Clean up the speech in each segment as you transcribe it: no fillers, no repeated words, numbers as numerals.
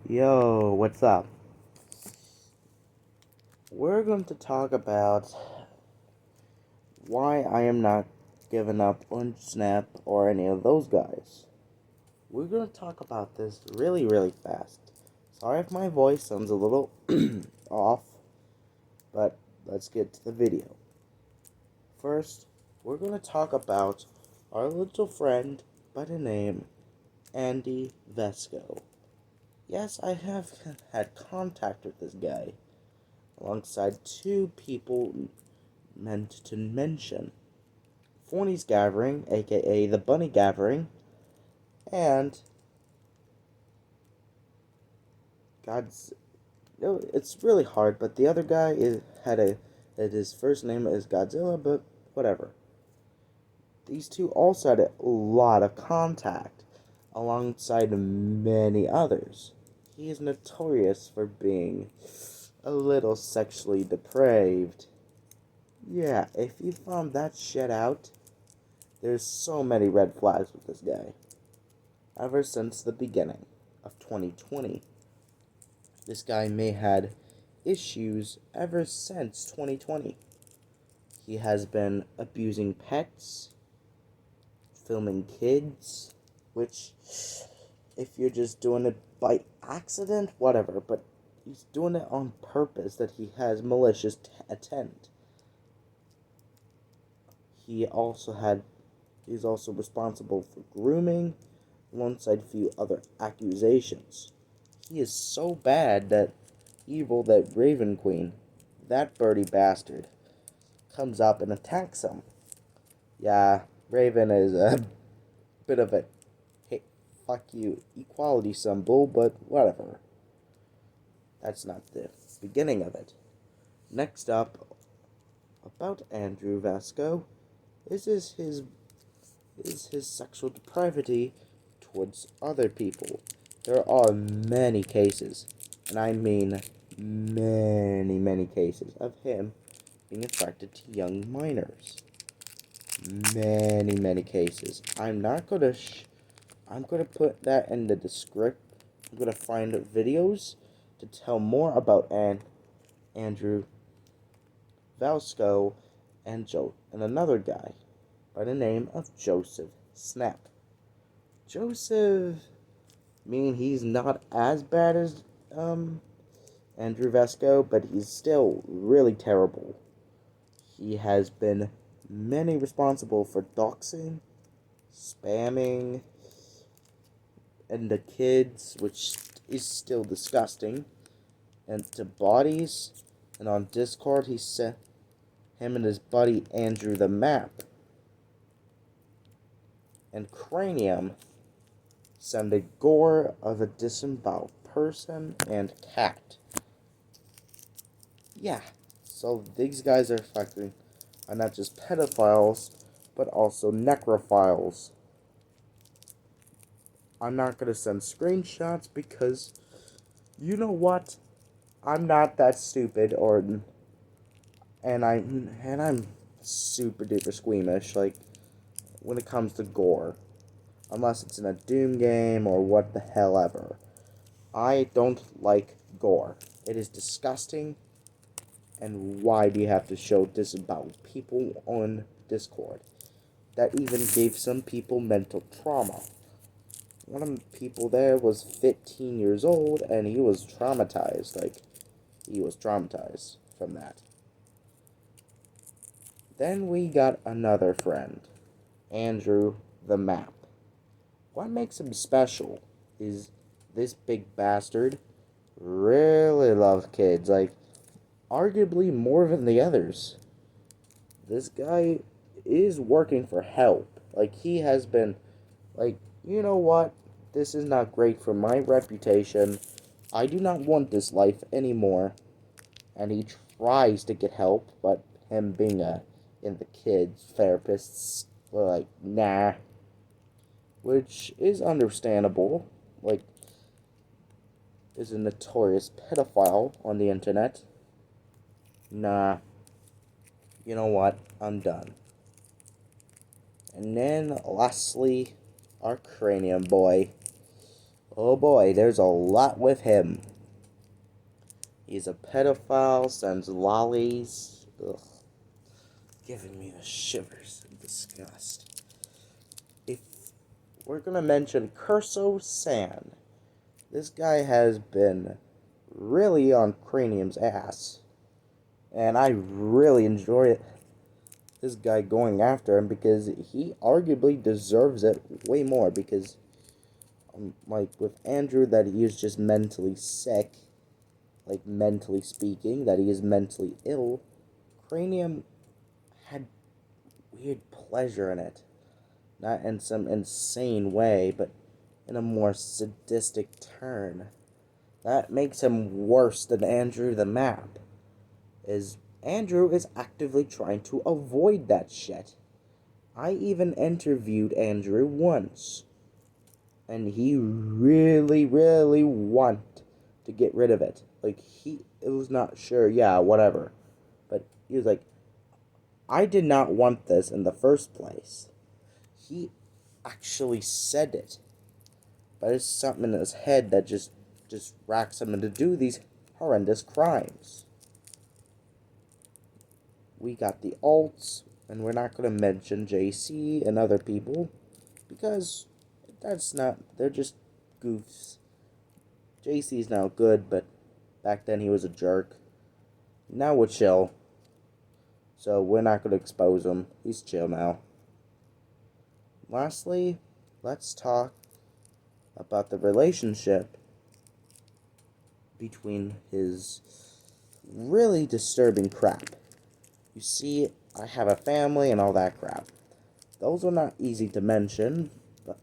Yo, what's up? We're going to talk about why I am not giving up on Snap or any of those guys. We're going to talk about this really, really fast. Sorry if my voice sounds a little off, but let's get to the video. First, we're going to talk about our little friend by the name Andy Vesco. Yes, I have had contact with this guy, alongside two people meant to mention Forney's Gathering, aka the Bunny Gathering, and God's. It's really hard, but the other guy his first name is Godzilla, but whatever. These two also had a lot of contact, alongside many others. He is notorious for being a little sexually depraved. Yeah, if you found that shit out, there's so many red flags with this guy. Ever since the beginning of 2020, this guy may had issues ever since 2020. He has been abusing pets, filming kids, which, if you're just doing it by accident, whatever, but he's doing it on purpose, that he has malicious intent. He also had He's also responsible for grooming, alongside a few other accusations. He is so bad that evil that Raven Queen, that birdie bastard, comes up and attacks him. Yeah, Raven is a bit of a hey, fuck you equality symbol, but whatever. That's not the beginning of it. Next up, about Andrew Vasco, is his sexual depravity towards other people. There are many cases, and I mean many, many cases of him being attracted to young minors. Many, many cases. I'm gonna put that in the description. I'm gonna find videos to tell more about Andrew Valsco and another guy by the name of Joseph Snap. Joseph, he's not as bad as Andrew Vasco, but he's still really terrible. He has been many responsible for doxing, spamming, and the kids, which is still disgusting, and to bodies. And on Discord, he sent him and his buddy Andrew the map. And Cranium send a gore of a disemboweled person and cat. Yeah, so these guys are not just pedophiles, but also necrophiles. I'm not gonna send screenshots because, you know what? I'm not that stupid, and I'm super duper squeamish. Like, when it comes to gore, unless it's in a Doom game or what the hell ever. I don't like gore. It is disgusting. And why do you have to show this about people on Discord? That even gave some people mental trauma. One of the people there was 15 years old, and he was traumatized. He was traumatized from that. Then we got another friend, Andrew the Map. What makes him special is this big bastard really loves kids, arguably more than the others. This guy is working for help. He has been, you know what? This is not great for my reputation. I do not want this life anymore. And he tries to get help, but him being in the kids therapists were like, nah. Which is understandable. Is a notorious pedophile on the internet. Nah. You know what? I'm done. And then, lastly, our cranium boy. Oh boy, there's a lot with him. He's a pedophile, sends lollies. Ugh. Giving me the shivers and disgust. If we're gonna mention Curso-san, this guy has been really on Cranium's ass. And I really enjoy it. This guy going after him because he arguably deserves it way more because like with Andrew that he is just mentally sick, like mentally speaking, that he is mentally ill. Cranium had weird pleasure in it. Not in some insane way, but in a more sadistic turn. That makes him worse than Andrew the Map. Andrew is actively trying to avoid that shit. I even interviewed Andrew once, and he really, really wanted to get rid of it. Like, it was not sure, yeah, whatever. But he was like, I did not want this in the first place. He actually said it. But it's something in his head that just racks him to do these horrendous crimes. We got the alts, and we're not going to mention JC and other people, because they're just goofs. JC's now good, but back then he was a jerk. Now we're chill, so we're not going to expose him. He's chill now. Lastly, let's talk about the relationship between his really disturbing crap. You see, I have a family and all that crap. Those are not easy to mention, but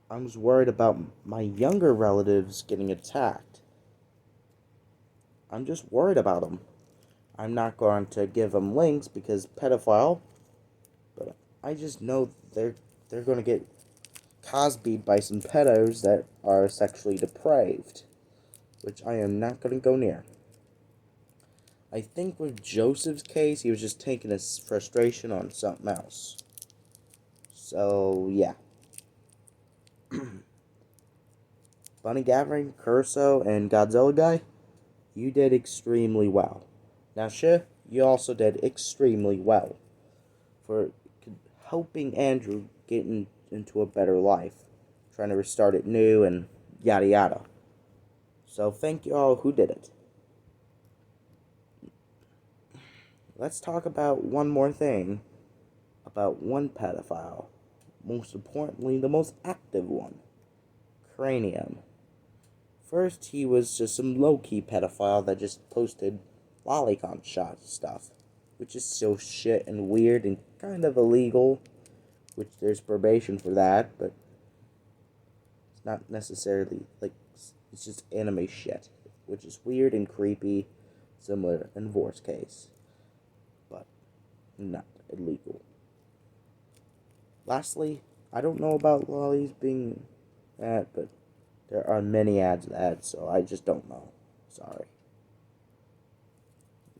I was worried about my younger relatives getting attacked. I'm just worried about them. I'm not going to give them links because pedophile, but I just know they're going to get Cosby'd by some pedos that are sexually depraved, which I am not going to go near. I think with Joseph's case, he was just taking his frustration on something else. So, yeah. Bunny Gathering, Curso, and Godzilla Guy, you did extremely well. Now, sure, you also did extremely well for helping Andrew get into a better life, trying to restart it new and yada yada. So, thank you all who did it. Let's talk about one more thing, about one pedophile. Most importantly, the most active one, Cranium. First, he was just some low-key pedophile that just posted lolicon shot stuff, which is so shit and weird and kind of illegal, which there's probation for that, but it's not necessarily, like, it's just anime shit, which is weird and creepy, similar in Vor's case, but not illegal. Lastly, I don't know about lollies being that, but there are many ads of that, so I just don't know. Sorry.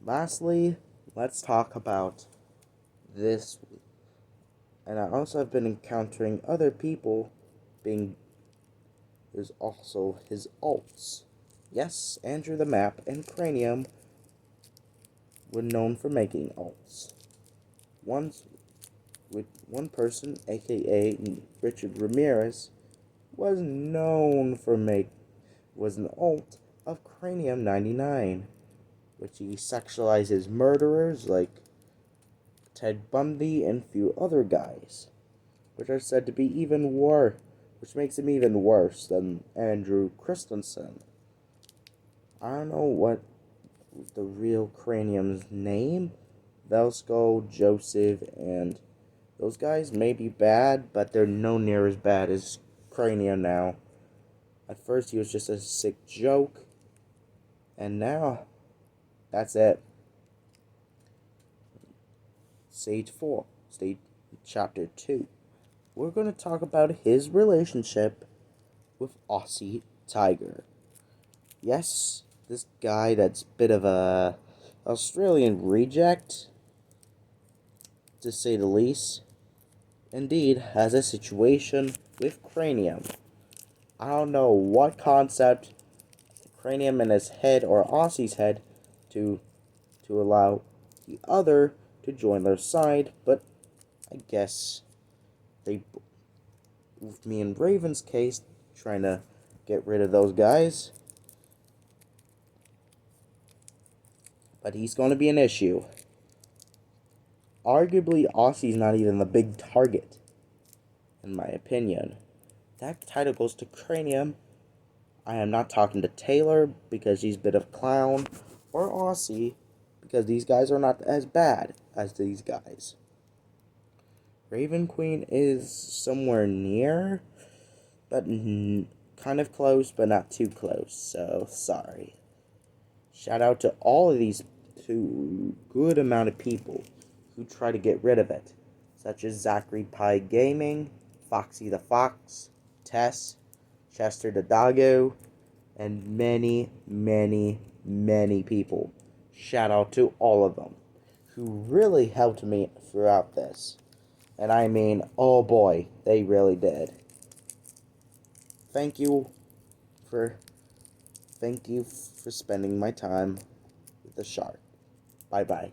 Lastly, let's talk about this. And I also have been encountering other people being. There's also his alts. Yes, Andrew the Map and Cranium were known for making alts. Once, with one person, aka Richard Ramirez, was known for was an alt of Cranium 99, which he sexualizes murderers like Ted Bundy and few other guys, which are said to be even worse, which makes him even worse than Andrew Christensen. I don't know what the real Cranium's name. Velsko, Joseph, and those guys may be bad, but they're no near as bad as Cranium now. At first, he was just a sick joke, and now, that's it. Stage 4, Chapter 2. We're going to talk about his relationship with Aussie Tiger. Yes, this guy that's a bit of a Australian reject, to say the least, indeed has a situation with Cranium. I don't know what concept Cranium in his head or Aussie's head to allow the other to join their side, but I guess they, with me and Raven's case, trying to get rid of those guys. But he's going to be an issue. Arguably, Aussie's not even the big target, in my opinion. That title goes to Cranium. I am not talking to Taylor because he's a bit of clown, or Aussie because these guys are not as bad as these guys. Raven Queen is somewhere near, but kind of close, but not too close, so sorry. Shout out to all of these two good amount of people who try to get rid of it, such as Zachary Pie Gaming, Foxy the Fox, Tess, Chester the Doggo, and many, many, many people. Shout out to all of them who really helped me throughout this. And I mean, oh boy, they really did. Thank you for spending my time with the shark. Bye bye.